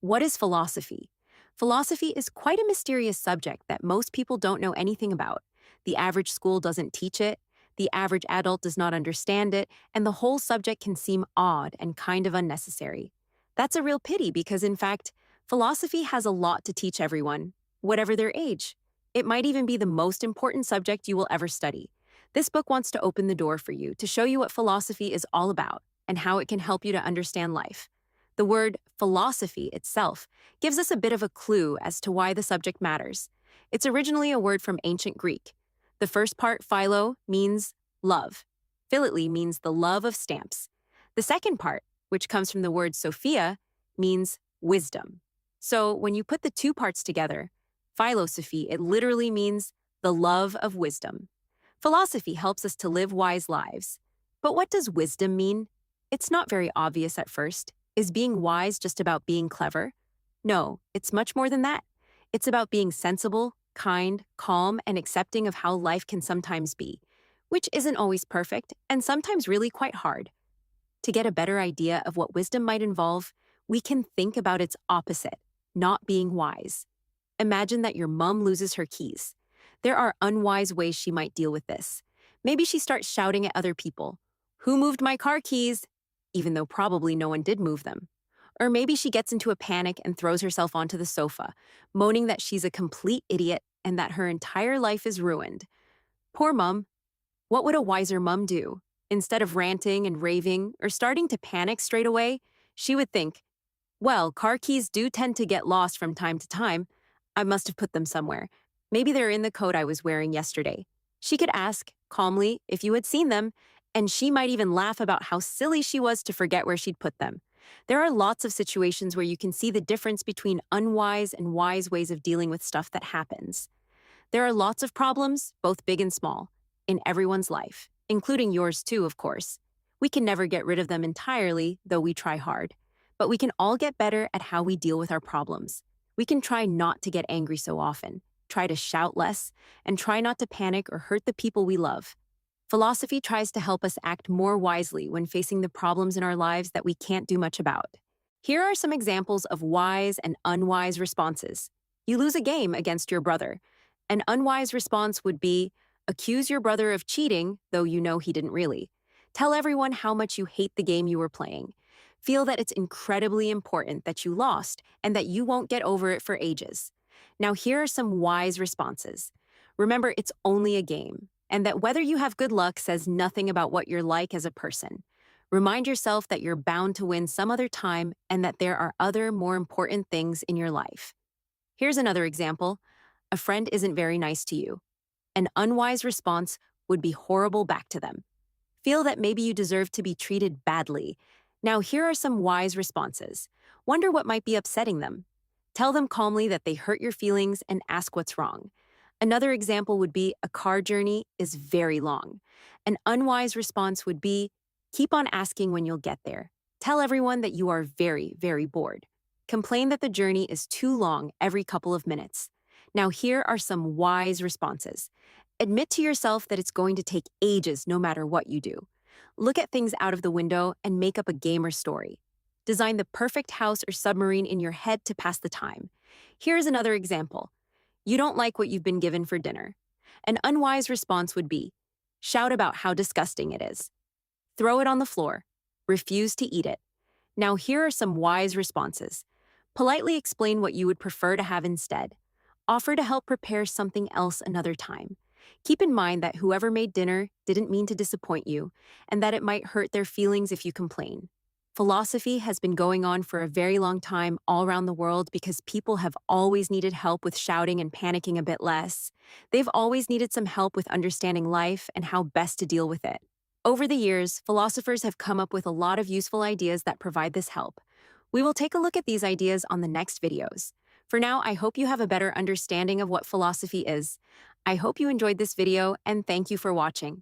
What is philosophy? Philosophy is quite a mysterious subject that most people don't know anything about. The average school doesn't teach it, the average adult does not understand it, and the whole subject can seem odd and kind of unnecessary. That's a real pity because, in fact, philosophy has a lot to teach everyone, whatever their age. It might even be the most important subject you will ever study. This book wants to open the door for you to show you what philosophy is all about and how it can help you to understand life. The word philosophy itself gives us a bit of a clue as to why the subject matters. It's originally a word from ancient Greek. The first part, philo, means love. Philately means the love of stamps. The second part, which comes from the word sophia, means wisdom. So when you put the two parts together, philosophy, it literally means the love of wisdom. Philosophy helps us to live wise lives. But what does wisdom mean? It's not very obvious at first. Is being wise just about being clever? No, it's much more than that. It's about being sensible, kind, calm, and accepting of how life can sometimes be, which isn't always perfect and sometimes really quite hard. To get a better idea of what wisdom might involve, we can think about its opposite, not being wise. Imagine that your mom loses her keys. There are unwise ways she might deal with this. Maybe she starts shouting at other people, "Who moved my car keys?" even though probably no one did move them. Or maybe she gets into a panic and throws herself onto the sofa, moaning that she's a complete idiot and that her entire life is ruined. Poor mum. What would a wiser mum do? Instead of ranting and raving or starting to panic straight away, she would think, well, car keys do tend to get lost from time to time. I must have put them somewhere. Maybe they're in the coat I was wearing yesterday. She could ask, calmly, if you had seen them, and she might even laugh about how silly she was to forget where she'd put them. There are lots of situations where you can see the difference between unwise and wise ways of dealing with stuff that happens. There are lots of problems, both big and small, in everyone's life, including yours too, of course. We can never get rid of them entirely, though we try hard. But we can all get better at how we deal with our problems. We can try not to get angry so often, try to shout less, and try not to panic or hurt the people we love. Philosophy tries to help us act more wisely when facing the problems in our lives that we can't do much about. Here are some examples of wise and unwise responses. You lose a game against your brother. An unwise response would be, accuse your brother of cheating, though you know he didn't really. Tell everyone how much you hate the game you were playing. Feel that it's incredibly important that you lost and that you won't get over it for ages. Now, here are some wise responses. Remember, it's only a game, and that whether you have good luck says nothing about what you're like as a person. Remind yourself that you're bound to win some other time and that there are other, more important things in your life. Here's another example. A friend isn't very nice to you. An unwise response would be horrible back to them. Feel that maybe you deserve to be treated badly. Now, here are some wise responses. Wonder what might be upsetting them. Tell them calmly that they hurt your feelings and ask what's wrong. Another example would be a car journey is very long. An unwise response would be, keep on asking when you'll get there. Tell everyone that you are very, very bored. Complain that the journey is too long every couple of minutes. Now, here are some wise responses. Admit to yourself that it's going to take ages no matter what you do. Look at things out of the window and make up a game or story. Design the perfect house or submarine in your head to pass the time. Here's another example. You don't like what you've been given for dinner. An unwise response would be, shout about how disgusting it is. Throw it on the floor. Refuse to eat it. Now, here are some wise responses. Politely explain what you would prefer to have instead. Offer to help prepare something else another time. Keep in mind that whoever made dinner didn't mean to disappoint you, and that it might hurt their feelings if you complain. Philosophy has been going on for a very long time all around the world because people have always needed help with shouting and panicking a bit less. They've always needed some help with understanding life and how best to deal with it. Over the years, philosophers have come up with a lot of useful ideas that provide this help. We will take a look at these ideas on the next videos. For now, I hope you have a better understanding of what philosophy is. I hope you enjoyed this video, and thank you for watching.